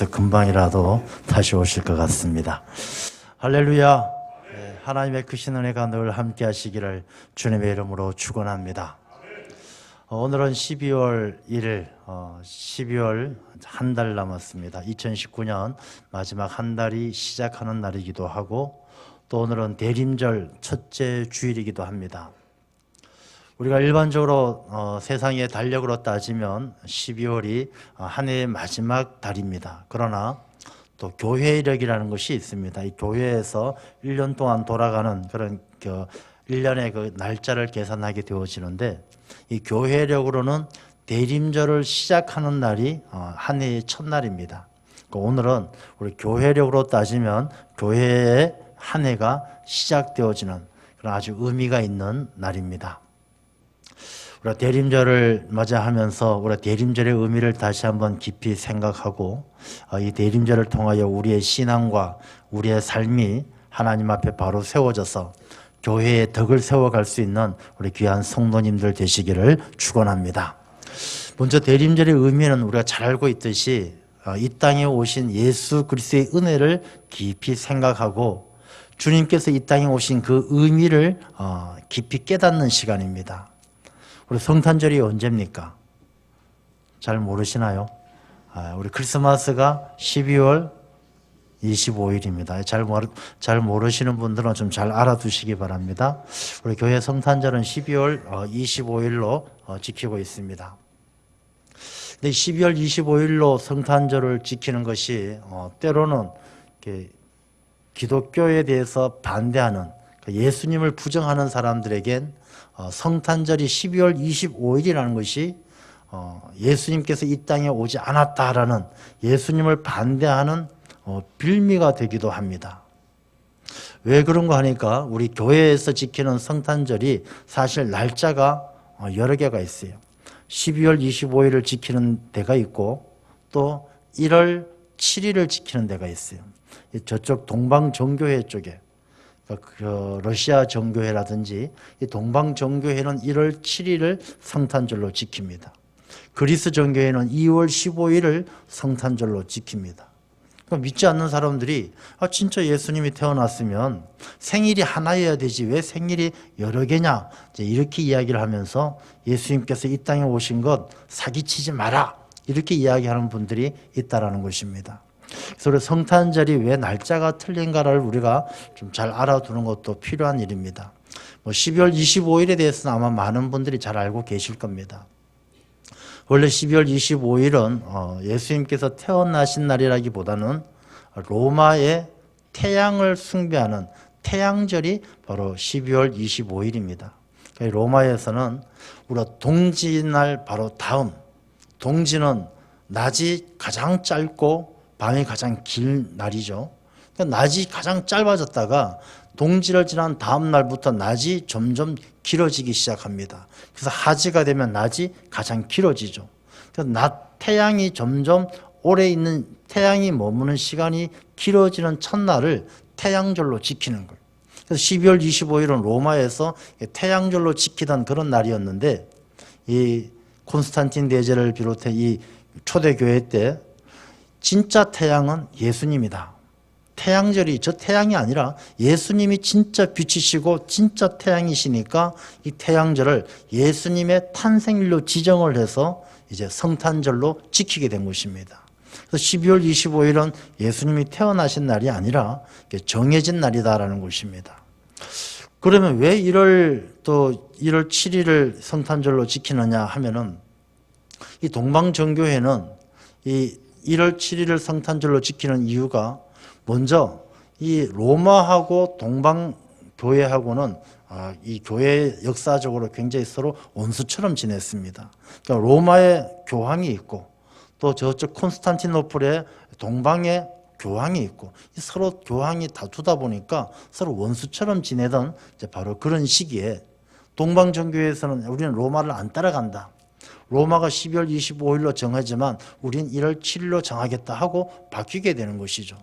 금방이라도 다시 오실 것 같습니다. 할렐루야. 하나님의 크신 은혜가 늘 함께 하시기를 주님의 이름으로 축원합니다. 오늘은 12월 1일 12월 한 달 남았습니다. 2019년 마지막 한 달이 시작하는 날이기도 하고, 또 오늘은 대림절 첫째 주일이기도 합니다. 우리가 일반적으로 세상의 달력으로 따지면 12월이 한 해의 마지막 달입니다. 그러나 또 교회력이라는 것이 있습니다. 이 교회에서 1년 동안 돌아가는 그런 1년의 그 날짜를 계산하게 되어지는데, 이 교회력으로는 대림절을 시작하는 날이 한 해의 첫날입니다. 오늘은 우리 교회력으로 따지면 교회의 한 해가 시작되어지는 그런 아주 의미가 있는 날입니다. 우리가 대림절을 맞이하면서 우리가 대림절의 의미를 다시 한번 깊이 생각하고, 이 대림절을 통하여 우리의 신앙과 우리의 삶이 하나님 앞에 바로 세워져서 교회의 덕을 세워갈 수 있는 우리 귀한 성도님들 되시기를 축원합니다. 먼저 대림절의 의미는 우리가 잘 알고 있듯이 이 땅에 오신 예수 그리스도의 은혜를 깊이 생각하고 주님께서 이 땅에 오신 그 의미를 깊이 깨닫는 시간입니다. 우리 성탄절이 언제입니까? 잘 모르시나요? 우리 크리스마스가 12월 25일입니다. 잘 모르시는 분들은 좀 잘 알아두시기 바랍니다. 우리 교회 성탄절은 12월 25일로 지키고 있습니다. 근데 12월 25일로 성탄절을 지키는 것이 때로는 기독교에 대해서 반대하는, 예수님을 부정하는 사람들에겐 성탄절이 12월 25일이라는 것이 예수님께서 이 땅에 오지 않았다라는, 예수님을 반대하는 빌미가 되기도 합니다. 왜 그런가 하니까 우리 교회에서 지키는 성탄절이 사실 날짜가 여러 개가 있어요. 12월 25일을 지키는 데가 있고, 또 1월 7일을 지키는 데가 있어요. 저쪽 동방정교회 쪽에, 러시아 정교회라든지 이 동방정교회는 1월 7일을 성탄절로 지킵니다. 그리스 정교회는 2월 15일을 성탄절로 지킵니다. 믿지 않는 사람들이 진짜 예수님이 태어났으면 생일이 하나여야 되지 왜 생일이 여러 개냐, 이렇게 이야기를 하면서 예수님께서 이 땅에 오신 것 사기치지 마라, 이렇게 이야기하는 분들이 있다라는 것입니다. 그래서 성탄절이 왜 날짜가 틀린가를 우리가 좀 잘 알아두는 것도 필요한 일입니다. 12월 25일에 대해서는 아마 많은 분들이 잘 알고 계실 겁니다. 원래 12월 25일은 예수님께서 태어나신 날이라기보다는 로마의 태양을 숭배하는 태양절이 바로 12월 25일입니다. 로마에서는 우리가 동지날 바로 다음, 동지는 낮이 가장 짧고 밤이 가장 긴 날이죠. 낮이 가장 짧아졌다가 동지를 지난 다음 날부터 낮이 점점 길어지기 시작합니다. 그래서 하지가 되면 낮이 가장 길어지죠. 그래서 태양이 점점 오래 있는, 태양이 머무는 시간이 길어지는 첫날을 태양절로 지키는 거예요. 그래서 12월 25일은 로마에서 태양절로 지키던 그런 날이었는데, 이 콘스탄틴 대제를 비롯해 이 초대교회 때 진짜 태양은 예수님이다. 태양절이 저 태양이 아니라 예수님이 진짜 빛이시고 진짜 태양이시니까 이 태양절을 예수님의 탄생일로 지정을 해서 이제 성탄절로 지키게 된 것입니다. 그래서 12월 25일은 예수님이 태어나신 날이 아니라 정해진 날이다라는 것입니다. 그러면 왜 1월 7일을 성탄절로 지키느냐 하면은, 이 동방정교회는 이 1월 7일을 성탄절로 지키는 이유가, 먼저 이 로마하고 동방교회하고는 이 교회 역사적으로 굉장히 서로 원수처럼 지냈습니다. 그러니까 로마의 교황이 있고, 또 저쪽 콘스탄티노플의 동방의 교황이 있고, 서로 교황이 다투다 보니까 서로 원수처럼 지내던 바로 그런 시기에 동방정교회에서는 우리는 로마를 안 따라간다, 로마가 12월 25일로 정하지만 우린 1월 7일로 정하겠다 하고 바뀌게 되는 것이죠.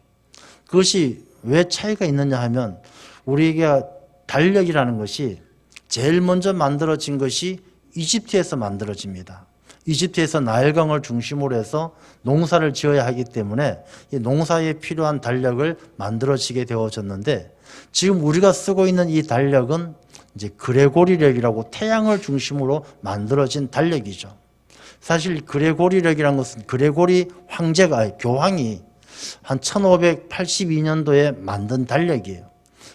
그것이 왜 차이가 있느냐 하면, 우리가 달력이라는 것이 제일 먼저 만들어진 것이 이집트에서 만들어집니다. 이집트에서 나일강을 중심으로 해서 농사를 지어야 하기 때문에 이 농사에 필요한 달력을 만들어지게 되어졌는데, 지금 우리가 쓰고 있는 이 달력은 이제 그레고리력이라고 태양을 중심으로 만들어진 달력이죠. 사실 그레고리력이라는 것은 그레고리 황제가, 교황이 한 1582년도에 만든 달력이에요.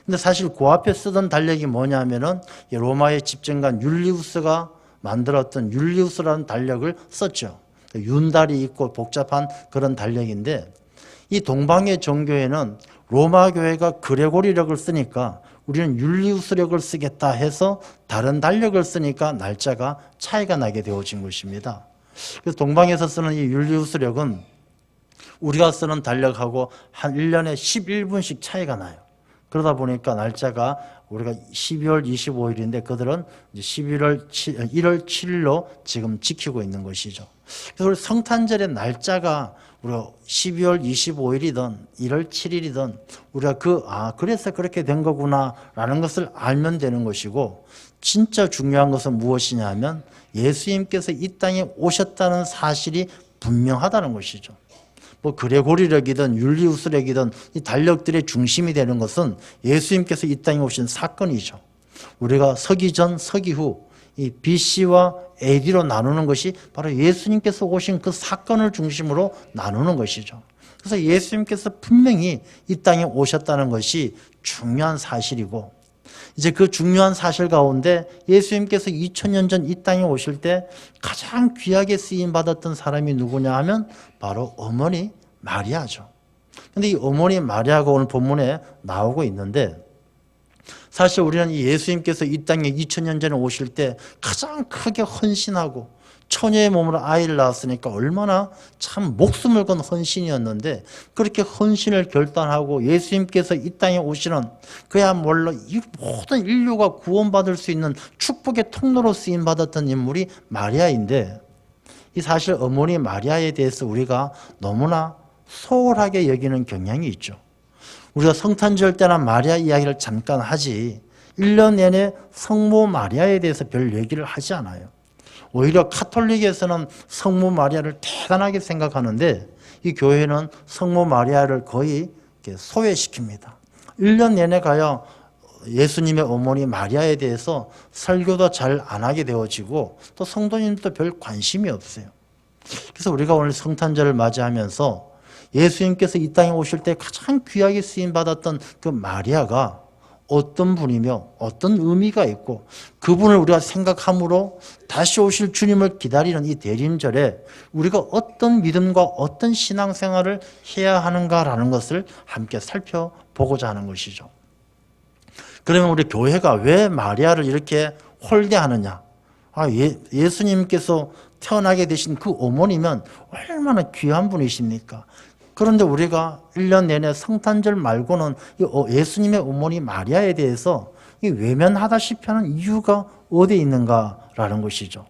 근데 사실 그 앞에 쓰던 달력이 뭐냐면은 로마의 집정관 율리우스가 만들었던 율리우스라는 달력을 썼죠. 윤달이 있고 복잡한 그런 달력인데, 이 동방의 종교에는 로마 교회가 그레고리력을 쓰니까 우리는 율리우스력을 쓰겠다 해서 다른 달력을 쓰니까 날짜가 차이가 나게 되어진 것입니다. 그래서 동방에서 쓰는 이 율리우스력은 우리가 쓰는 달력하고 한 1년에 11분씩 차이가 나요. 그러다 보니까 날짜가 우리가 12월 25일인데 그들은 이제 1월 7일로 지금 지키고 있는 것이죠. 그래서 우리 성탄절의 날짜가 우리가 12월 25일이든 1월 7일이든 우리가 그래서 그렇게 된 거구나라는 것을 알면 되는 것이고, 진짜 중요한 것은 무엇이냐 하면 예수님께서 이 땅에 오셨다는 사실이 분명하다는 것이죠. 뭐 그레고리력이든 율리우스력이든 이 달력들의 중심이 되는 것은 예수님께서 이 땅에 오신 사건이죠. 우리가 서기 전, 서기 후 이 BC와 AD로 나누는 것이 바로 예수님께서 오신 그 사건을 중심으로 나누는 것이죠. 그래서 예수님께서 분명히 이 땅에 오셨다는 것이 중요한 사실이고, 이제 그 중요한 사실 가운데 예수님께서 2000년 전 이 땅에 오실 때 가장 귀하게 쓰임 받았던 사람이 누구냐 하면 바로 어머니 마리아죠. 근데 이 어머니 마리아가 오늘 본문에 나오고 있는데, 사실 우리는 이 예수님께서 이 땅에 2000년 전에 오실 때 가장 크게 헌신하고 처녀의 몸으로 아이를 낳았으니까 얼마나 참 목숨을 건 헌신이었는데, 그렇게 헌신을 결단하고 예수님께서 이 땅에 오시는 그야말로 이 모든 인류가 구원받을 수 있는 축복의 통로로 쓰임받았던 인물이 마리아인데, 이 사실 어머니 마리아에 대해서 우리가 너무나 소홀하게 여기는 경향이 있죠. 우리가 성탄절 때나 마리아 이야기를 잠깐 하지 1년 내내 성모 마리아에 대해서 별 얘기를 하지 않아요. 오히려 카톨릭에서는 성모 마리아를 대단하게 생각하는데 이 교회는 성모 마리아를 거의 소외시킵니다. 1년 내내 가야 예수님의 어머니 마리아에 대해서 설교도 잘 안 하게 되어지고 또 성도님도 별 관심이 없어요. 그래서 우리가 오늘 성탄절을 맞이하면서 예수님께서 이 땅에 오실 때 가장 귀하게 쓰임받았던 그 마리아가 어떤 분이며 어떤 의미가 있고 그분을 우리가 생각함으로 다시 오실 주님을 기다리는 이 대림절에 우리가 어떤 믿음과 어떤 신앙생활을 해야 하는가라는 것을 함께 살펴보고자 하는 것이죠. 그러면 우리 교회가 왜 마리아를 이렇게 홀대하느냐? 예수님께서 태어나게 되신 그 어머니면 얼마나 귀한 분이십니까? 그런데 우리가 1년 내내 성탄절 말고는 예수님의 어머니 마리아에 대해서 외면하다시피 하는 이유가 어디에 있는가라는 것이죠.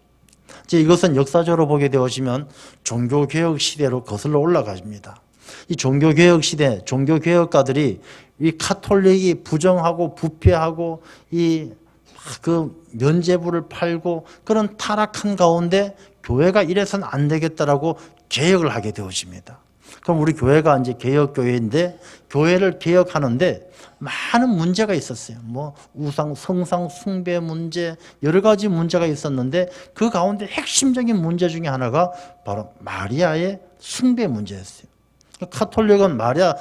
이제 이것은 역사적으로 보게 되어지면 종교개혁 시대로 거슬러 올라갑니다. 이 종교개혁 시대, 종교개혁가들이 이 카톨릭이 부정하고 부패하고 그 면죄부를 팔고 그런 타락한 가운데 교회가 이래서는 안 되겠다라고 개혁을 하게 되어집니다. 그럼 우리 교회가 이제 개혁교회인데 교회를 개혁하는데 많은 문제가 있었어요. 뭐 성상 숭배 문제, 여러 가지 문제가 있었는데 그 가운데 핵심적인 문제 중에 하나가 바로 마리아의 숭배 문제였어요. 카톨릭은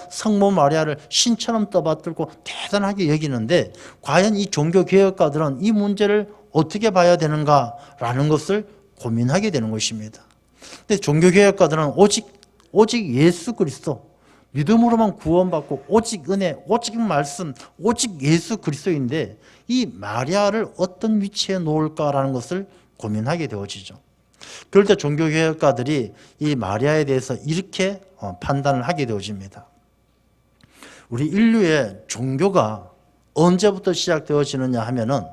성모 마리아를 신처럼 떠받들고 대단하게 여기는데 과연 이 종교개혁가들은 이 문제를 어떻게 봐야 되는가라는 것을 고민하게 되는 것입니다. 근데 종교개혁가들은 오직 예수 그리스도 믿음으로만 구원받고 오직 은혜, 오직 말씀, 오직 예수 그리스도인데 이 마리아를 어떤 위치에 놓을까라는 것을 고민하게 되어지죠. 그럴 때 종교개혁가들이 이 마리아에 대해서 이렇게 판단을 하게 되어집니다. 우리 인류의 종교가 언제부터 시작되어지느냐 하면은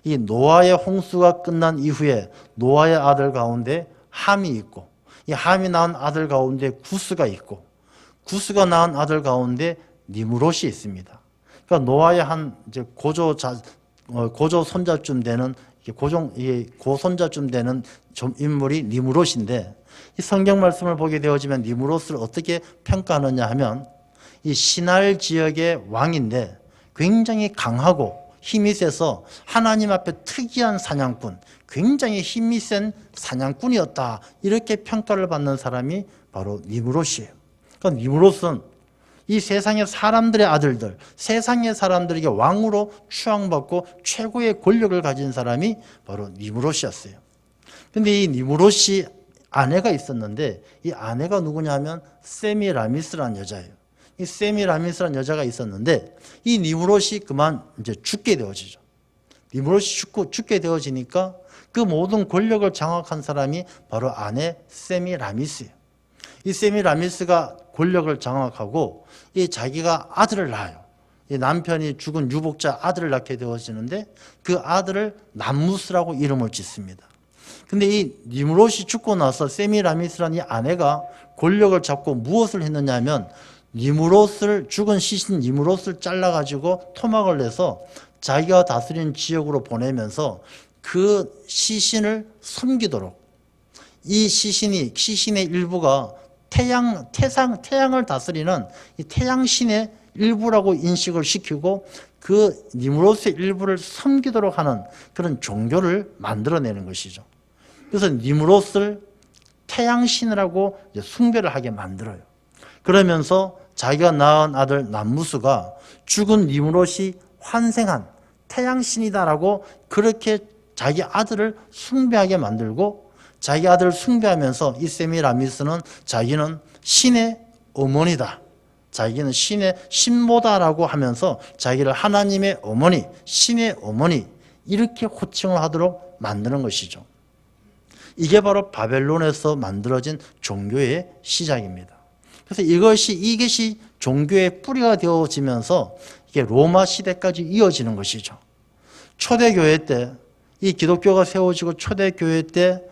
이 노아의 홍수가 끝난 이후에 노아의 아들 가운데 함이 있고 이 함이 낳은 아들 가운데 구스가 있고 구스가 낳은 아들 가운데 니므롯이 있습니다. 그러니까 노아의 한 이제 고조 손자쯤 되는 이게 고손자쯤 되는 좀 인물이 니무롯인데, 이 성경 말씀을 보게 되어지면 니무롯을 어떻게 평가하느냐 하면 이 시날 지역의 왕인데 굉장히 강하고 힘이 세서 하나님 앞에 특이한 사냥꾼, 굉장히 힘이 센 사냥꾼이었다, 이렇게 평가를 받는 사람이 바로 니무롯이에요. 그러니까 니무롯은 이 세상의 사람들의 아들들, 세상의 사람들에게 왕으로 추앙받고 최고의 권력을 가진 사람이 바로 니무롯이었어요. 근데 이 니무롯이 아내가 있었는데, 이 아내가 누구냐면 세미라미스라는 여자예요. 이 세미라미스라는 여자가 있었는데, 이 니무롯이 그만 이제 죽게 되어지죠. 니무롯이 죽게 되어지니까 그 모든 권력을 장악한 사람이 바로 아내 세미라미스예요. 이 세미라미스가 권력을 장악하고 이 자기가 아들을 낳아요. 이 남편이 죽은 유복자 아들을 낳게 되어지는데, 그 아들을 남무스라고 이름을 짓습니다. 근데 이 니무롯이 죽고 나서 세미라미스라는 이 아내가 권력을 잡고 무엇을 했느냐 하면, 죽은 시신 니무롯을 잘라가지고 토막을 내서 자기가 다스리는 지역으로 보내면서 그 시신을 섬기도록, 이 시신의 일부가 태양을 다스리는 이 태양신의 일부라고 인식을 시키고 그 니무롯의 일부를 섬기도록 하는 그런 종교를 만들어내는 것이죠. 그래서 니무롯을 태양신이라고 숭배를 하게 만들어요. 그러면서 자기가 낳은 아들 남무스가 죽은 니무롯이 환생한 태양신이다라고 그렇게 자기 아들을 숭배하게 만들고, 자기 아들을 숭배하면서 이 세미라미스는 자기는 신의 어머니다, 자기는 신의 신모다라고 하면서 자기를 하나님의 어머니, 신의 어머니, 이렇게 호칭을 하도록 만드는 것이죠. 이게 바로 바벨론에서 만들어진 종교의 시작입니다. 그래서 이것이 종교의 뿌리가 되어지면서 이게 로마 시대까지 이어지는 것이죠. 초대교회 때, 이 기독교가 세워지고 초대교회 때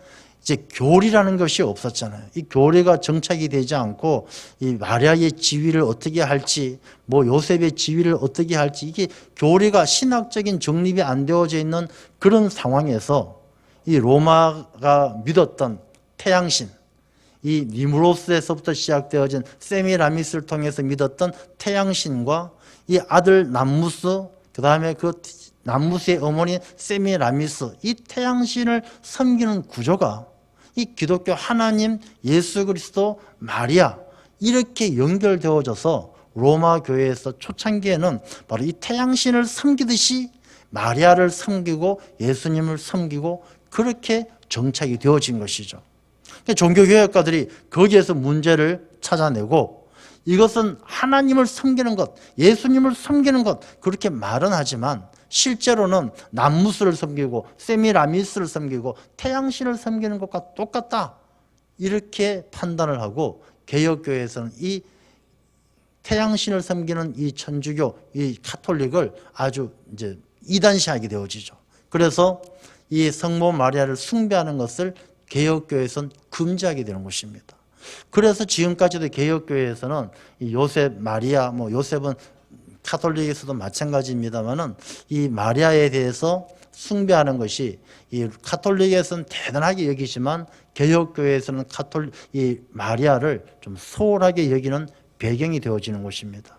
이제 교리라는 것이 없었잖아요. 이 교리가 정착이 되지 않고 이 마리아의 지위를 어떻게 할지, 뭐 요셉의 지위를 어떻게 할지, 이게 교리가 신학적인 정립이 안 되어져 있는 그런 상황에서 이 로마가 믿었던 태양신, 이 니무롯에서부터 시작되어진 세미라미스를 통해서 믿었던 태양신과 이 아들 남무스, 그 다음에 그 남무스의 어머니 세미라미스, 이 태양신을 섬기는 구조가 이 기독교 하나님, 예수 그리스도, 마리아, 이렇게 연결되어져서 로마 교회에서 초창기에는 바로 이 태양신을 섬기듯이 마리아를 섬기고 예수님을 섬기고 그렇게 정착이 되어진 것이죠. 종교개혁가들이 거기에서 문제를 찾아내고 이것은 하나님을 섬기는 것, 예수님을 섬기는 것, 그렇게 말은 하지만 실제로는 남무스를 섬기고 세미라미스를 섬기고 태양신을 섬기는 것과 똑같다, 이렇게 판단을 하고 개혁교회에서는 이 태양신을 섬기는 이 천주교, 이 카톨릭을 아주 이제 이단시하게 되어지죠. 그래서 이 성모 마리아를 숭배하는 것을 개혁교회에서는 금지하게 되는 것입니다. 그래서 지금까지도 개혁교회에서는 이 요셉, 마리아, 뭐 요셉은 카톨릭에서도 마찬가지입니다만은 이 마리아에 대해서 숭배하는 것이 이 카톨릭에서는 대단하게 여기지만 개혁교회에서는 이 마리아를 좀 소홀하게 여기는 배경이 되어지는 것입니다.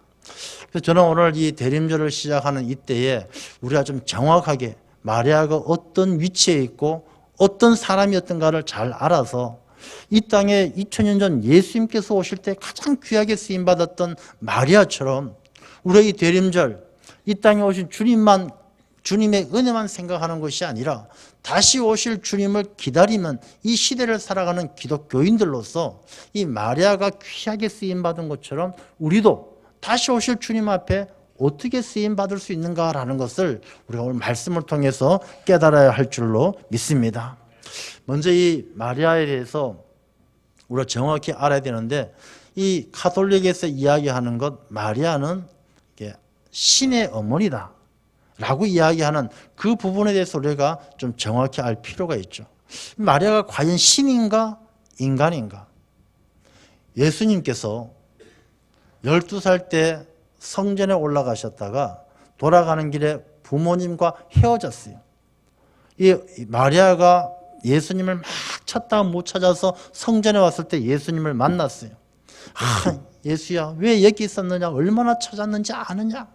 그래서 저는 오늘 이 대림절을 시작하는 이때에 우리가 좀 정확하게 마리아가 어떤 위치에 있고 어떤 사람이었던가를 잘 알아서 이 땅에 2000년 전 예수님께서 오실 때 가장 귀하게 쓰임받았던 마리아처럼 우리가 이 대림절, 이 땅에 오신 주님의 은혜만 생각하는 것이 아니라 다시 오실 주님을 기다리면 이 시대를 살아가는 기독교인들로서 이 마리아가 귀하게 쓰임받은 것처럼 우리도 다시 오실 주님 앞에 어떻게 쓰임받을 수 있는가라는 것을 우리가 오늘 말씀을 통해서 깨달아야 할 줄로 믿습니다. 먼저 이 마리아에 대해서 우리가 정확히 알아야 되는데, 이 카톨릭에서 이야기하는 것, 마리아는 신의 어머니다 라고 이야기하는 그 부분에 대해서 우리가 좀 정확히 알 필요가 있죠. 마리아가 과연 신인가 인간인가? 예수님께서 12살 때 성전에 올라가셨다가 돌아가는 길에 부모님과 헤어졌어요. 이 마리아가 예수님을 막 찾다가 못 찾아서 성전에 왔을 때 예수님을 만났어요. 아, 예수야, 왜 여기 있었느냐? 얼마나 찾았는지 아느냐?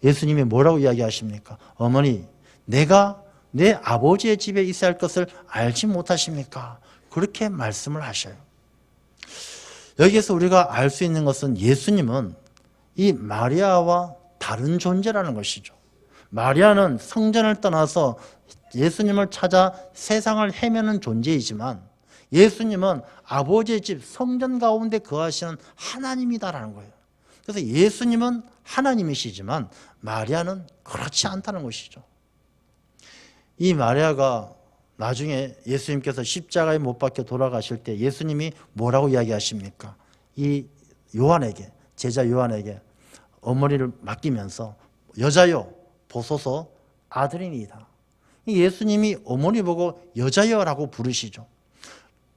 예수님이 뭐라고 이야기하십니까? 어머니, 내가 내 아버지의 집에 있어야 할 것을 알지 못하십니까? 그렇게 말씀을 하셔요. 여기에서 우리가 알 수 있는 것은 예수님은 이 마리아와 다른 존재라는 것이죠. 마리아는 성전을 떠나서 예수님을 찾아 세상을 헤매는 존재이지만 예수님은 아버지의 집 성전 가운데 거하시는 하나님이다라는 거예요. 그래서 예수님은 하나님이시지만 마리아는 그렇지 않다는 것이죠. 이 마리아가 나중에 예수님께서 십자가에 못 박혀 돌아가실 때 예수님이 뭐라고 이야기하십니까? 이 요한에게, 제자 요한에게 어머니를 맡기면서 여자여 보소서 아들이니이다. 예수님이 어머니 보고 여자여라고 부르시죠.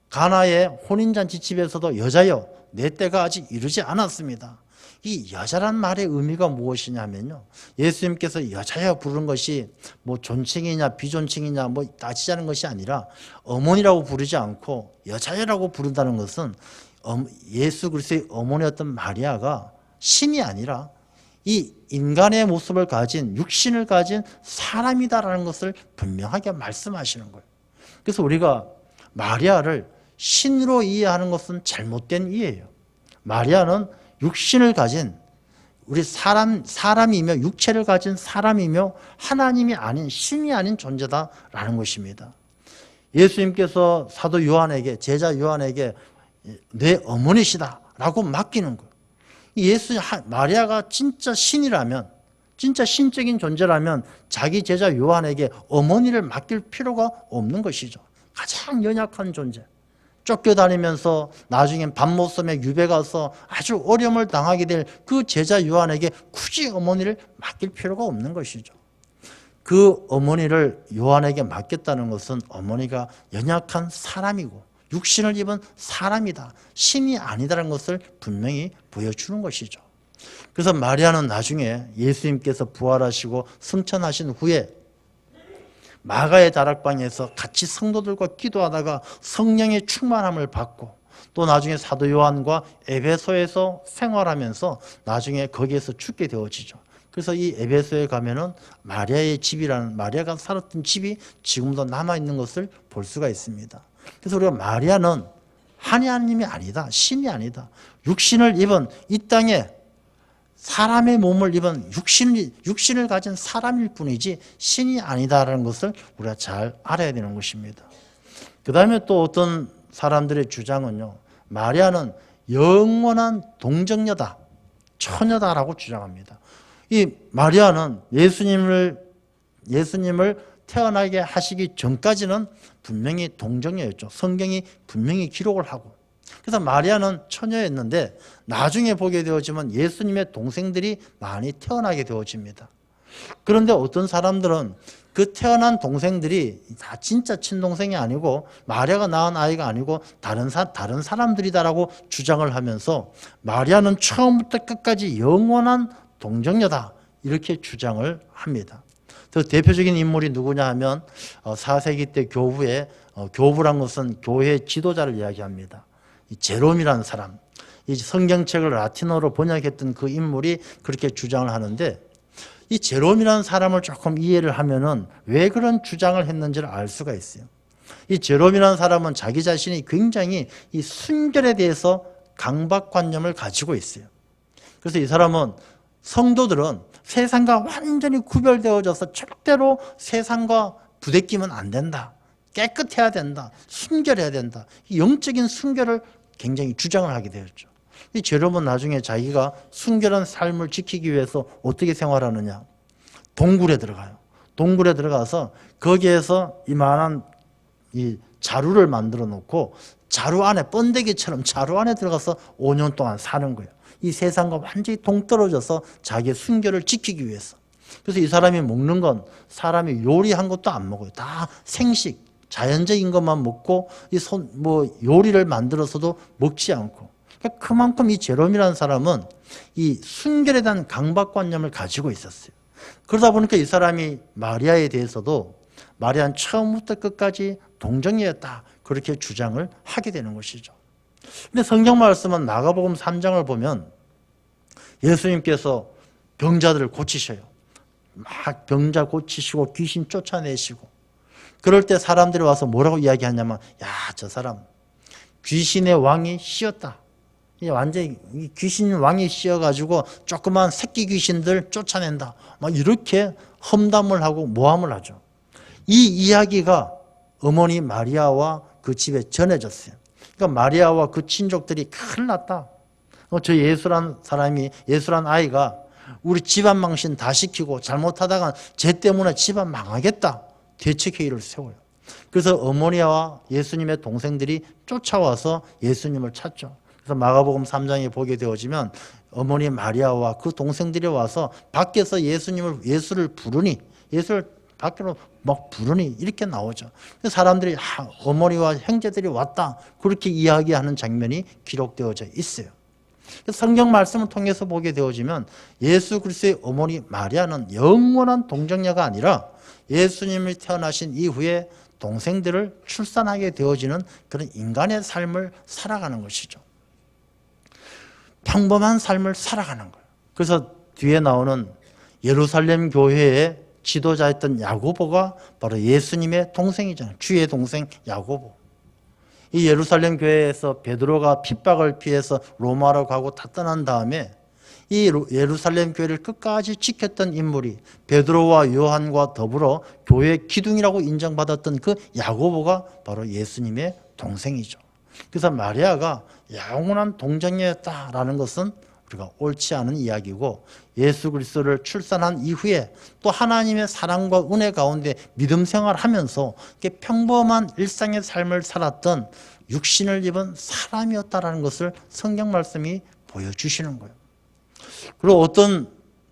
가나의 혼인잔치 집에서도 여자여 내 때가 아직 이르지 않았습니다. 이 여자란 말의 의미가 무엇이냐면요, 예수님께서 여자여 부르는 것이 뭐 존칭이냐 비존칭이냐 뭐 따지자는 것이 아니라 어머니라고 부르지 않고 여자여라고 부른다는 것은 예수 그리스도의 어머니였던 마리아가 신이 아니라 이 인간의 모습을 가진, 육신을 가진 사람이다라는 것을 분명하게 말씀하시는 거예요. 그래서 우리가 마리아를 신으로 이해하는 것은 잘못된 이해예요. 마리아는 육신을 가진 우리 사람이며 육체를 가진 사람이며 하나님이 아닌 신이 아닌 존재다라는 것입니다. 예수님께서 사도 요한에게, 제자 요한에게 내 어머니시다라고 맡기는 거예요. 마리아가 진짜 신이라면, 진짜 신적인 존재라면 자기 제자 요한에게 어머니를 맡길 필요가 없는 것이죠. 가장 연약한 존재, 쫓겨다니면서 나중엔 밤모섬에 유배 가서 아주 어려움을 당하게 될 그 제자 요한에게 굳이 어머니를 맡길 필요가 없는 것이죠. 그 어머니를 요한에게 맡겼다는 것은 어머니가 연약한 사람이고 육신을 입은 사람이다, 신이 아니다라는 것을 분명히 보여주는 것이죠. 그래서 마리아는 나중에 예수님께서 부활하시고 승천하신 후에 마가의 다락방에서 같이 성도들과 기도하다가 성령의 충만함을 받고 또 나중에 사도 요한과 에베소에서 생활하면서 나중에 거기에서 죽게 되어지죠. 그래서 이 에베소에 가면은 마리아의 집이라는, 마리아가 살았던 집이 지금도 남아있는 것을 볼 수가 있습니다. 그래서 우리가 마리아는 하나님이 아니다, 신이 아니다, 육신을 입은 이 땅에 사람의 몸을 입은 육신을 가진 사람일 뿐이지 신이 아니다라는 것을 우리가 잘 알아야 되는 것입니다. 그 다음에 또 어떤 사람들의 주장은요, 마리아는 영원한 동정녀다, 처녀다라고 주장합니다. 이 마리아는 예수님을 태어나게 하시기 전까지는 분명히 동정녀였죠. 성경이 분명히 기록을 하고. 그래서 마리아는 처녀였는데 나중에 보게 되어지면 예수님의 동생들이 많이 태어나게 되어집니다. 그런데 어떤 사람들은 그 태어난 동생들이 다 진짜 친동생이 아니고 마리아가 낳은 아이가 아니고 다른 사람들이다라고 주장을 하면서 마리아는 처음부터 끝까지 영원한 동정녀다 이렇게 주장을 합니다. 그 대표적인 인물이 누구냐 하면 4세기 때 교부란 것은 교회 지도자를 이야기합니다. 이 제롬이라는 사람, 이 성경책을 라틴어로 번역했던 그 인물이 그렇게 주장을 하는데, 이 제롬이라는 사람을 조금 이해를 하면은 왜 그런 주장을 했는지를 알 수가 있어요. 이 제롬이라는 사람은 자기 자신이 굉장히 이 순결에 대해서 강박관념을 가지고 있어요. 그래서 이 사람은 성도들은 세상과 완전히 구별되어져서 절대로 세상과 부대끼면 안 된다, 깨끗해야 된다, 순결해야 된다, 영적인 순결을 굉장히 주장을 하게 되었죠. 이 제롬은 나중에 자기가 순결한 삶을 지키기 위해서 어떻게 생활하느냐, 동굴에 들어가요. 동굴에 들어가서 거기에서 이만한 이 자루를 만들어 놓고 자루 안에, 번데기처럼 자루 안에 들어가서 5년 동안 사는 거예요. 이 세상과 완전히 동떨어져서 자기의 순결을 지키기 위해서. 그래서 이 사람이 먹는 건 사람이 요리한 것도 안 먹어요. 다 생식, 자연적인 것만 먹고 요리를 만들어서도 먹지 않고. 그러니까 그만큼 이 제롬이라는 사람은 이 순결에 대한 강박관념을 가지고 있었어요. 그러다 보니까 이 사람이 마리아에 대해서도 마리아는 처음부터 끝까지 동정이었다. 그렇게 주장을 하게 되는 것이죠. 근데 성경 말씀은 마가복음 3장을 보면 예수님께서 병자들을 고치셔요. 막 병자 고치시고 귀신 쫓아내시고, 그럴 때 사람들이 와서 뭐라고 이야기하냐면, 야, 저 사람 귀신의 왕이 씌었다. 완전히 귀신 왕이 씌어가지고 조그만 새끼 귀신들 쫓아낸다. 막 이렇게 험담을 하고 모함을 하죠. 이 이야기가 어머니 마리아와 그 집에 전해졌어요. 그러니까 마리아와 그 친족들이 큰일 났다. 저 예수란 사람이, 예수란 아이가 우리 집안 망신 다 시키고 잘못하다가 쟤 때문에 집안 망하겠다. 대책회의를 세워요. 그래서 어머니와 예수님의 동생들이 쫓아와서 예수님을 찾죠. 그래서 마가복음 3장에 보게 되어지면 어머니 마리아와 그 동생들이 와서 밖에서 예수를 부르니, 예수를 밖으로 막 부르니 이렇게 나오죠. 사람들이 어머니와 형제들이 왔다. 그렇게 이야기하는 장면이 기록되어져 있어요. 성경 말씀을 통해서 보게 되어지면 예수 그리스도의 어머니 마리아는 영원한 동정녀가 아니라 예수님이 태어나신 이후에 동생들을 출산하게 되어지는 그런 인간의 삶을 살아가는 것이죠. 평범한 삶을 살아가는 거예요. 그래서 뒤에 나오는 예루살렘 교회의 지도자였던 야고보가 바로 예수님의 동생이잖아요. 주의 동생 야고보. 이 예루살렘 교회에서 베드로가 핍박을 피해서 로마로 가고 다 떠난 다음에 이 예루살렘 교회를 끝까지 지켰던 인물이 베드로와 요한과 더불어 교회의 기둥이라고 인정받았던 그 야고보가 바로 예수님의 동생이죠. 그래서 마리아가 영원한 동정녀였다라는 것은 우리가 옳지 않은 이야기고, 예수 그리스도를 출산한 이후에 또 하나님의 사랑과 은혜 가운데 믿음 생활하면서 평범한 일상의 삶을 살았던 육신을 입은 사람이었다라는 것을 성경 말씀이 보여주시는 거예요. 그리고 어떤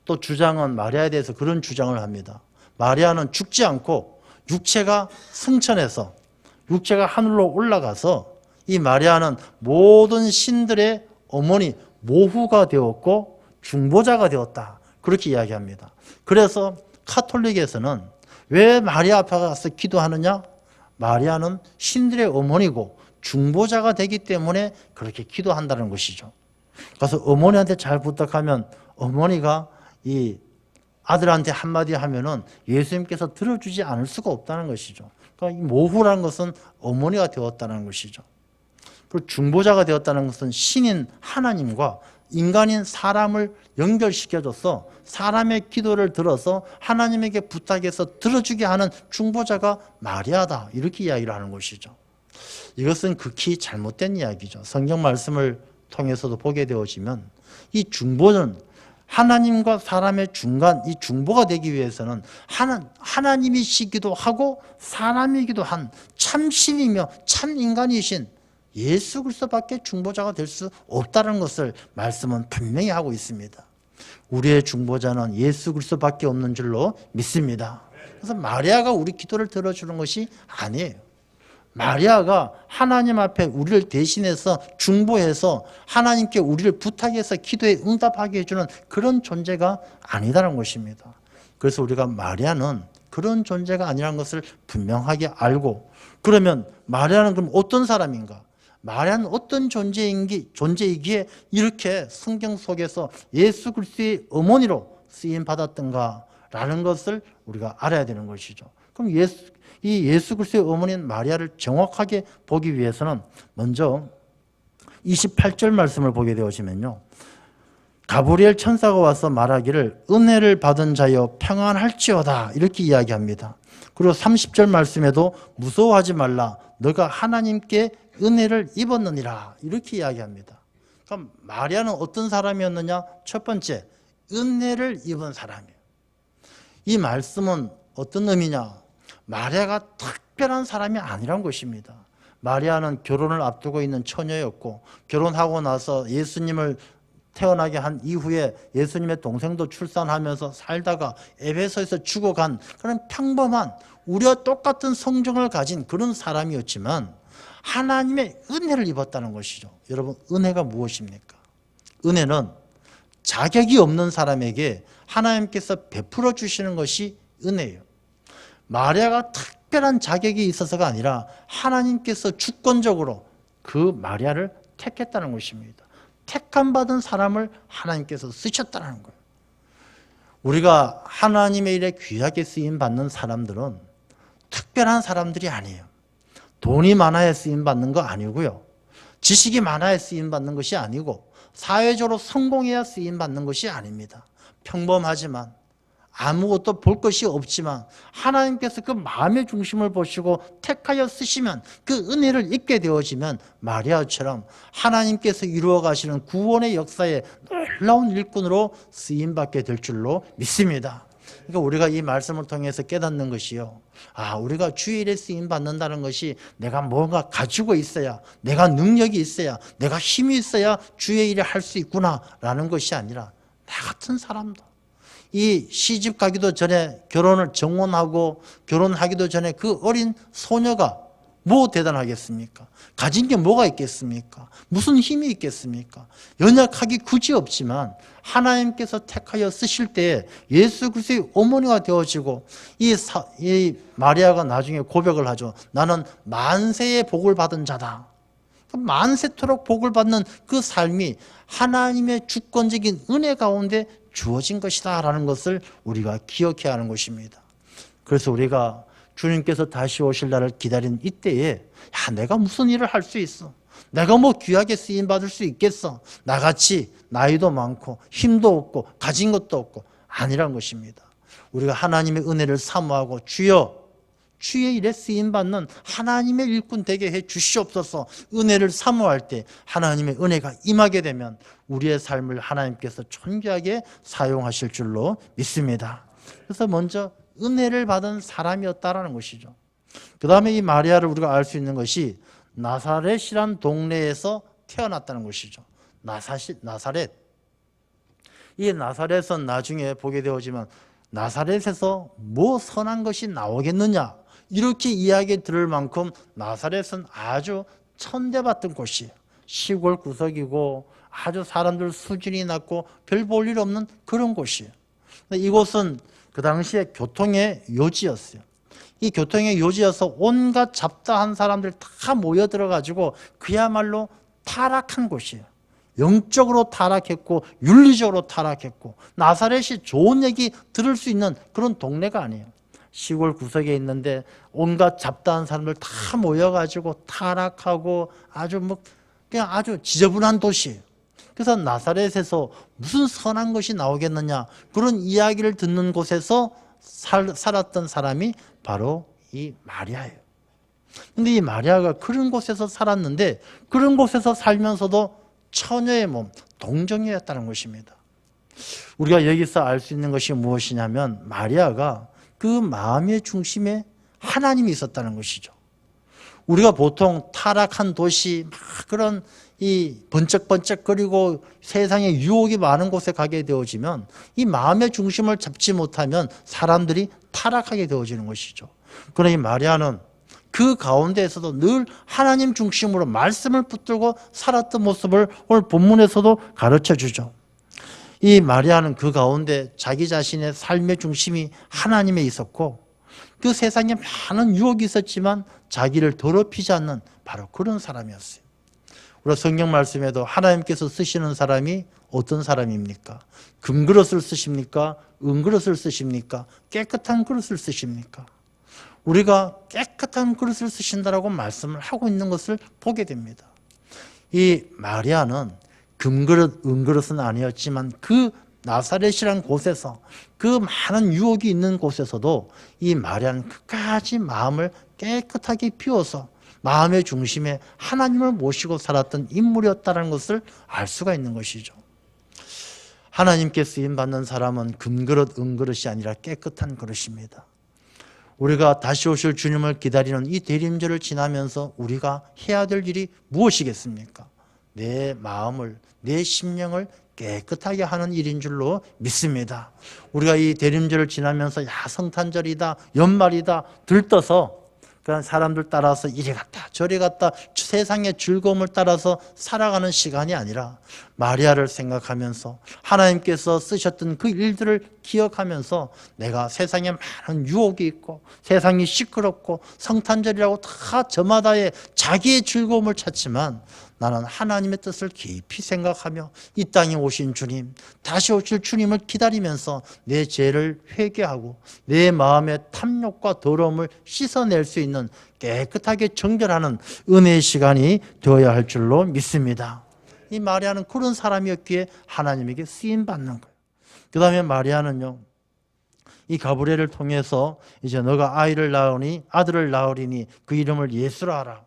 또 주장은 마리아에 대해서 그런 주장을 합니다. 마리아는 죽지 않고 육체가 승천해서 육체가 하늘로 올라가서 이 마리아는 모든 신들의 어머니, 모후가 되었고 중보자가 되었다. 그렇게 이야기합니다. 그래서 카톨릭에서는 왜 마리아 앞에 가서 기도하느냐? 마리아는 신들의 어머니고 중보자가 되기 때문에 그렇게 기도한다는 것이죠. 그래서 어머니한테 잘 부탁하면 어머니가 이 아들한테 한마디 하면은 예수님께서 들어주지 않을 수가 없다는 것이죠. 그러니까 이 모후라는 것은 어머니가 되었다는 것이죠. 그리고 중보자가 되었다는 것은 신인 하나님과 인간인 사람을 연결시켜줘서 사람의 기도를 들어서 하나님에게 부탁해서 들어주게 하는 중보자가 마리아다. 이렇게 이야기를 하는 것이죠. 이것은 극히 잘못된 이야기죠. 성경 말씀을 통해서도 보게 되어지면 이 중보는 하나님과 사람의 중간, 이 중보가 되기 위해서는 하나님이시기도 하고 사람이기도 한 참신이며 참 인간이신 예수 그리스도밖에 중보자가 될 수 없다는 것을 말씀은 분명히 하고 있습니다. 우리의 중보자는 예수 그리스도밖에 없는 줄로 믿습니다. 그래서 마리아가 우리 기도를 들어주는 것이 아니에요. 마리아가 하나님 앞에 우리를 대신해서 중보해서 하나님께 우리를 부탁해서 기도에 응답하게 해주는 그런 존재가 아니다라는 것입니다. 그래서 우리가 마리아는 그런 존재가 아니라는 것을 분명하게 알고, 그러면 마리아는 그럼 어떤 사람인가? 마리아는 어떤 존재이기에 이렇게 성경 속에서 예수 그리스도의 어머니로 쓰임 받았던가라는 것을 우리가 알아야 되는 것이죠. 그럼 예수 그리스도의 어머니인 마리아를 정확하게 보기 위해서는 먼저 28절 말씀을 보게 되시면요, 가브리엘 천사가 와서 말하기를 은혜를 받은 자여 평안할지어다 이렇게 이야기합니다. 그리고 30절 말씀에도 무서워하지 말라 너가 하나님께 은혜를 입었느니라 이렇게 이야기합니다. 그럼 마리아는 어떤 사람이었느냐? 첫 번째, 은혜를 입은 사람이에요. 이 말씀은 어떤 의미냐? 마리아가 특별한 사람이 아니란 것입니다. 마리아는 결혼을 앞두고 있는 처녀였고, 결혼하고 나서 예수님을 태어나게 한 이후에 예수님의 동생도 출산하면서 살다가 에베소에서 죽어간 그런 평범한 우리와 똑같은 성정을 가진 그런 사람이었지만 하나님의 은혜를 입었다는 것이죠. 여러분, 은혜가 무엇입니까? 은혜는 자격이 없는 사람에게 하나님께서 베풀어 주시는 것이 은혜예요. 마리아가 특별한 자격이 있어서가 아니라 하나님께서 주권적으로 그 마리아를 택했다는 것입니다. 택함 받은 사람을 하나님께서 쓰셨다는 거예요. 우리가 하나님의 일에 귀하게 쓰임 받는 사람들은 특별한 사람들이 아니에요. 돈이 많아야 쓰임 받는 거 아니고요. 지식이 많아야 쓰임 받는 것이 아니고 사회적으로 성공해야 쓰임 받는 것이 아닙니다. 평범하지만 아무것도 볼 것이 없지만 하나님께서 그 마음의 중심을 보시고 택하여 쓰시면 그 은혜를 입게 되어지면 마리아처럼 하나님께서 이루어 가시는 구원의 역사에 놀라운 일꾼으로 쓰임받게 될 줄로 믿습니다. 그러니까 우리가 이 말씀을 통해서 깨닫는 것이요. 우리가 주일에 쓰임 받는다는 것이 내가 뭔가 가지고 있어야, 내가 능력이 있어야, 내가 힘이 있어야 주의 일을 할 수 있구나라는 것이 아니라 나 같은 사람도 이 시집 가기도 전에 결혼을 정혼하고 결혼하기도 전에 그 어린 소녀가 뭐 대단하겠습니까? 가진 게 뭐가 있겠습니까? 무슨 힘이 있겠습니까? 연약하기 굳이 없지만 하나님께서 택하여 쓰실 때 예수 그리스도의 어머니가 되어지고 이 마리아가 나중에 고백을 하죠. 나는 만세의 복을 받은 자다. 만세토록 복을 받는 그 삶이 하나님의 주권적인 은혜 가운데 주어진 것이다 라는 것을 우리가 기억해야 하는 것입니다. 그래서 우리가 주님께서 다시 오실 날을 기다린 이때에 내가 무슨 일을 할 수 있어? 내가 뭐 귀하게 쓰임받을 수 있겠어? 나같이 나이도 많고 힘도 없고 가진 것도 없고 아니란 것입니다. 우리가 하나님의 은혜를 사모하고 주여 주의 일에 쓰임받는 하나님의 일꾼 되게 해 주시옵소서. 은혜를 사모할 때 하나님의 은혜가 임하게 되면 우리의 삶을 하나님께서 존귀하게 사용하실 줄로 믿습니다. 그래서 먼저 은혜를 받은 사람이었다라는 것이죠. 그 다음에 이 마리아를 우리가 알 수 있는 것이 나사렛이란 동네에서 태어났다는 것이죠. 나사렛. 이 나사렛은 나중에 보게 되어지만 나사렛에서 뭐 선한 것이 나오겠느냐 이렇게 이야기 들을 만큼 나사렛은 아주 천대받던 곳이에요. 시골 구석이고 아주 사람들 수준이 낮고 별 볼 일 없는 그런 곳이에요. 이곳은 그 당시에 교통의 요지였어요. 이 교통의 요지여서 온갖 잡다한 사람들 다 모여들어가지고 그야말로 타락한 곳이에요. 영적으로 타락했고 윤리적으로 타락했고 나사렛이 좋은 얘기 들을 수 있는 그런 동네가 아니에요. 시골 구석에 있는데 온갖 잡다한 사람들 다 모여가지고 타락하고 그냥 아주 지저분한 도시예요. 그래서 나사렛에서 무슨 선한 것이 나오겠느냐 그런 이야기를 듣는 곳에서 살았던 사람이 바로 이 마리아예요. 근데 이 마리아가 그런 곳에서 살았는데 그런 곳에서 살면서도 처녀의 몸, 동정이었다는 것입니다. 우리가 여기서 알 수 있는 것이 무엇이냐면 마리아가 그 마음의 중심에 하나님이 있었다는 것이죠. 우리가 보통 타락한 도시, 그런 이 번쩍번쩍거리고 세상에 유혹이 많은 곳에 가게 되어지면 이 마음의 중심을 잡지 못하면 사람들이 타락하게 되어지는 것이죠. 그러나 이 마리아는 그 가운데에서도 늘 하나님 중심으로 말씀을 붙들고 살았던 모습을 오늘 본문에서도 가르쳐 주죠. 이 마리아는 그 가운데 자기 자신의 삶의 중심이 하나님에 있었고 그 세상에 많은 유혹이 있었지만 자기를 더럽히지 않는 바로 그런 사람이었어요. 우리가 성경 말씀에도 하나님께서 쓰시는 사람이 어떤 사람입니까? 금그릇을 쓰십니까? 은그릇을 쓰십니까? 깨끗한 그릇을 쓰십니까? 우리가 깨끗한 그릇을 쓰신다라고 말씀을 하고 있는 것을 보게 됩니다. 이 마리아는 금그릇, 은그릇은 아니었지만 그 나사렛이라는 곳에서 그 많은 유혹이 있는 곳에서도 이 마리아는 끝까지 마음을 깨끗하게 비워서 마음의 중심에 하나님을 모시고 살았던 인물이었다는 것을 알 수가 있는 것이죠. 하나님께 쓰임받는 사람은 금그릇, 은그릇이 아니라 깨끗한 그릇입니다. 우리가 다시 오실 주님을 기다리는 이 대림절을 지나면서 우리가 해야 될 일이 무엇이겠습니까? 내 마음을, 내 심령을 깨끗하게 하는 일인 줄로 믿습니다. 우리가 이 대림절을 지나면서 성탄절이다, 연말이다 들떠서 그냥 사람들 따라서 이리 갔다 저리 갔다 세상의 즐거움을 따라서 살아가는 시간이 아니라 마리아를 생각하면서 하나님께서 쓰셨던 그 일들을 기억하면서 내가 세상에 많은 유혹이 있고 세상이 시끄럽고 성탄절이라고 다 저마다의 자기의 즐거움을 찾지만 나는 하나님의 뜻을 깊이 생각하며 이 땅에 오신 주님, 다시 오실 주님을 기다리면서 내 죄를 회개하고 내 마음의 탐욕과 더러움을 씻어낼 수 있는 깨끗하게 정결하는 은혜의 시간이 되어야 할 줄로 믿습니다. 이 마리아는 그런 사람이었기에 하나님에게 쓰임받는 거예요. 그 다음에 마리아는요, 이 가브리엘을 통해서 이제 너가 아들을 낳으리니 그 이름을 예수라 하라.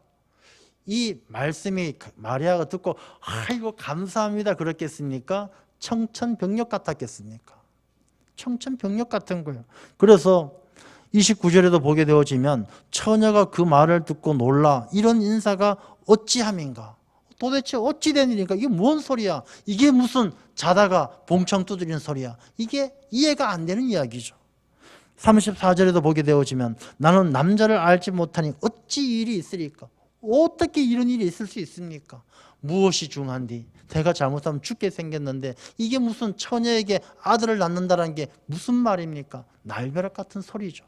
이 말씀이 마리아가 듣고 아이고 감사합니다 그렇겠습니까? 청천벽력 같았겠습니까? 청천벽력 같은 거예요. 그래서 29절에도 보게 되어지면 처녀가 그 말을 듣고 놀라 이런 인사가 어찌함인가? 도대체 어찌 된 일인가? 이게 뭔 소리야? 이게 무슨 자다가 봉창 두드리는 소리야? 이게 이해가 안 되는 이야기죠. 34절에도 보게 되어지면 나는 남자를 알지 못하니 어찌 일이 있으리까? 어떻게 이런 일이 있을 수 있습니까? 무엇이 중한디? 내가 잘못하면 죽게 생겼는데 이게 무슨 처녀에게 아들을 낳는다는 게 무슨 말입니까? 날벼락 같은 소리죠.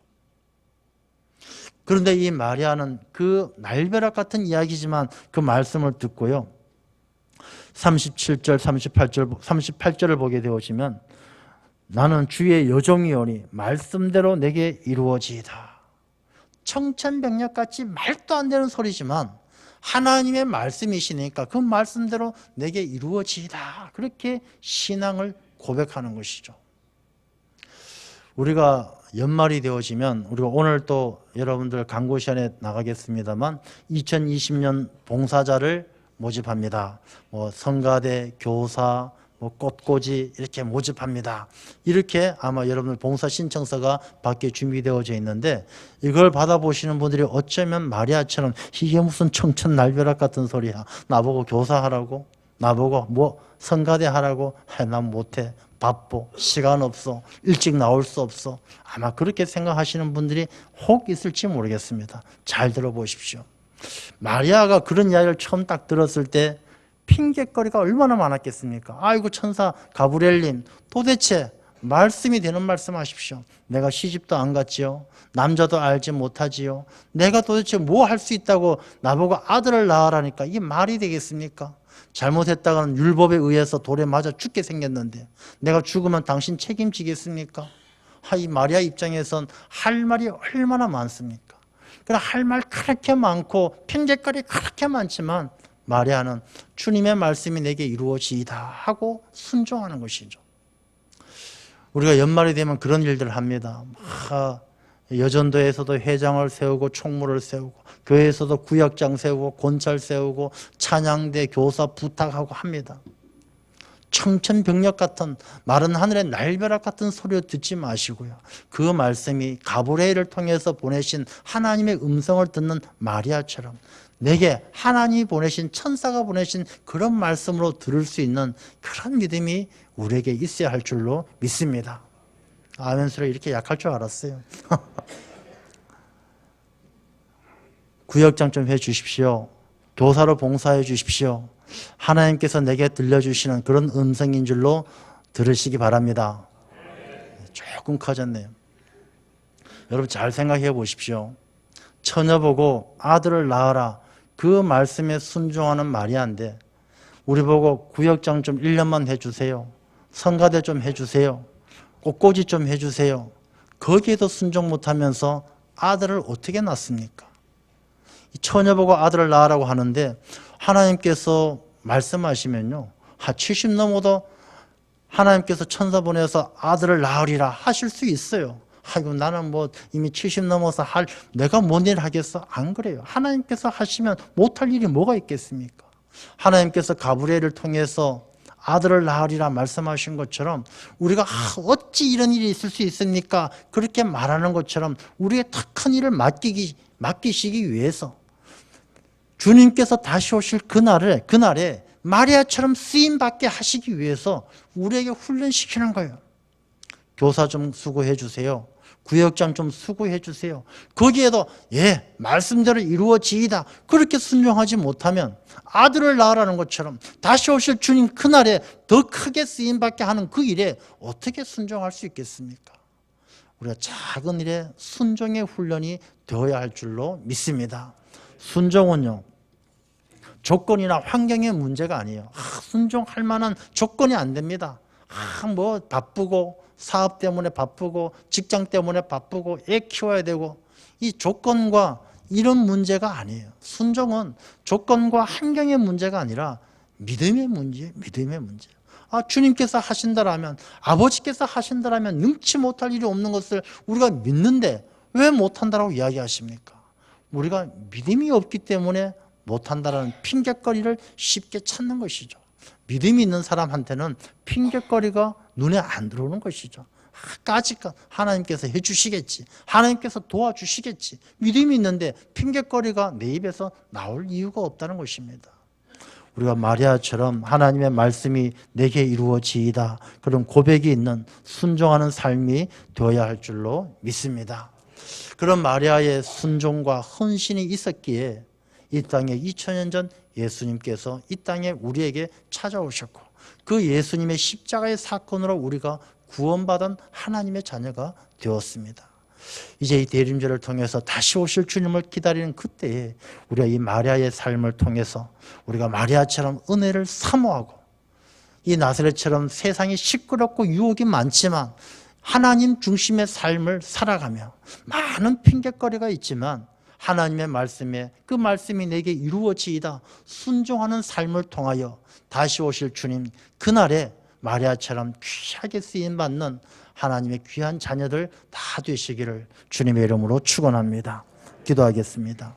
그런데 이 마리아는 그 날벼락 같은 이야기지만 그 말씀을 듣고요. 37절, 38절을 보게 되어지면 나는 주의 여종이오니 말씀대로 내게 이루어지이다. 청천벽력같이 말도 안 되는 소리지만 하나님의 말씀이시니까 그 말씀대로 내게 이루어지이다. 그렇게 신앙을 고백하는 것이죠. 우리가 연말이 되어지면 우리가 오늘 또 여러분들 강구 시간에 나가겠습니다만 2020년 봉사자를 모집합니다. 성가대, 교사, 꽃꽂이 이렇게 모집합니다. 이렇게 아마 여러분들 봉사 신청서가 밖에 준비되어져 있는데 이걸 받아보시는 분들이 어쩌면 마리아처럼 이게 무슨 청천날벼락 같은 소리야. 나보고 교사하라고? 나보고 성가대 하라고? 난 못해. 바빠. 시간 없어. 일찍 나올 수 없어. 아마 그렇게 생각하시는 분들이 혹 있을지 모르겠습니다. 잘 들어보십시오. 마리아가 그런 이야기를 처음 딱 들었을 때 핑계거리가 얼마나 많았겠습니까? 아이고 천사 가브리엘님 도대체 말씀이 되는 말씀하십시오. 내가 시집도 안 갔지요. 남자도 알지 못하지요. 내가 도대체 뭐 할 수 있다고 나보고 아들을 낳으라니까 이게 말이 되겠습니까? 잘못했다가는 율법에 의해서 돌에 맞아 죽게 생겼는데 내가 죽으면 당신 책임지겠습니까? 이 마리아 입장에선 할 말이 얼마나 많습니까? 그러나 할 말 그렇게 많고 핑계거리 그렇게 많지만 마리아는 주님의 말씀이 내게 이루어지이다 하고 순종하는 것이죠. 우리가 연말이 되면 그런 일들을 합니다. 여전도에서도 회장을 세우고 총무를 세우고 교회에서도 구역장 세우고 권찰 세우고 찬양대 교사 부탁하고 합니다. 청천벽력 같은 마른 하늘의 날벼락 같은 소리를 듣지 마시고요. 그 말씀이 가브리엘을 통해서 보내신 하나님의 음성을 듣는 마리아처럼 내게 하나님이 보내신 천사가 보내신 그런 말씀으로 들을 수 있는 그런 믿음이 우리에게 있어야 할 줄로 믿습니다. 아멘 소리 이렇게 약할 줄 알았어요. 구역장 좀 해주십시오. 교사로 봉사해 주십시오. 하나님께서 내게 들려주시는 그런 음성인 줄로 들으시기 바랍니다. 조금 커졌네요. 여러분 잘 생각해 보십시오. 처녀 보고 아들을 낳으라 그 말씀에 순종하는 마리아인데 우리 보고 구역장 좀 1년만 해주세요. 성가대 좀 해주세요. 꽃꽂이 좀 해주세요. 거기에도 순종 못하면서 아들을 어떻게 낳습니까? 처녀 보고 아들을 낳으라고 하는데 하나님께서 말씀하시면요 70 넘어도 하나님께서 천사 보내서 아들을 낳으리라 하실 수 있어요. 아이고 나는 이미 70 넘어서 내가 뭔 일 하겠어? 안 그래요. 하나님께서 하시면 못할 일이 뭐가 있겠습니까? 하나님께서 가브리엘을 통해서 아들을 낳으리라 말씀하신 것처럼 우리가 어찌 이런 일이 있을 수 있습니까? 그렇게 말하는 것처럼 우리의 더 큰 일을 맡기시기 위해서 주님께서 다시 오실 그날에 마리아처럼 쓰임받게 하시기 위해서 우리에게 훈련시키는 거예요. 교사 좀 수고해 주세요. 구역장 좀 수고해 주세요. 거기에도 예, 말씀대로 이루어지이다. 그렇게 순종하지 못하면 아들을 낳으라는 것처럼 다시 오실 주님 그날에 더 크게 쓰임받게 하는 그 일에 어떻게 순종할 수 있겠습니까? 우리가 작은 일에 순종의 훈련이 되어야 할 줄로 믿습니다. 순종은요, 조건이나 환경의 문제가 아니에요. 순종할 만한 조건이 안 됩니다. 뭐 바쁘고 사업 때문에 바쁘고 직장 때문에 바쁘고 애 키워야 되고 이 조건과 이런 문제가 아니에요. 순종은 조건과 환경의 문제가 아니라 믿음의 문제예요. 믿음의 문제. 주님께서 하신다라면, 아버지께서 하신다라면 능치 못할 일이 없는 것을 우리가 믿는데 왜 못한다라고 이야기하십니까? 우리가 믿음이 없기 때문에 못한다라는 핑계거리를 쉽게 찾는 것이죠. 믿음이 있는 사람한테는 핑계거리가 눈에 안 들어오는 것이죠. 까짓 하나님께서 해주시겠지, 하나님께서 도와주시겠지, 믿음이 있는데 핑계거리가 내 입에서 나올 이유가 없다는 것입니다. 우리가 마리아처럼 하나님의 말씀이 내게 이루어지이다, 그런 고백이 있는 순종하는 삶이 되어야 할 줄로 믿습니다. 그런 마리아의 순종과 헌신이 있었기에 이 땅에 2000년 전 예수님께서 이 땅에 우리에게 찾아오셨고, 그 예수님의 십자가의 사건으로 우리가 구원받은 하나님의 자녀가 되었습니다. 이제 이 대림절을 통해서 다시 오실 주님을 기다리는 그때에 우리가 이 마리아의 삶을 통해서 우리가 마리아처럼 은혜를 사모하고, 이 나사렛처럼 세상이 시끄럽고 유혹이 많지만 하나님 중심의 삶을 살아가며, 많은 핑계거리가 있지만 하나님의 말씀에 그 말씀이 내게 이루어지이다 순종하는 삶을 통하여 다시 오실 주님 그날에 마리아처럼 귀하게 쓰임받는 하나님의 귀한 자녀들 다 되시기를 주님의 이름으로 축원합니다. 기도하겠습니다.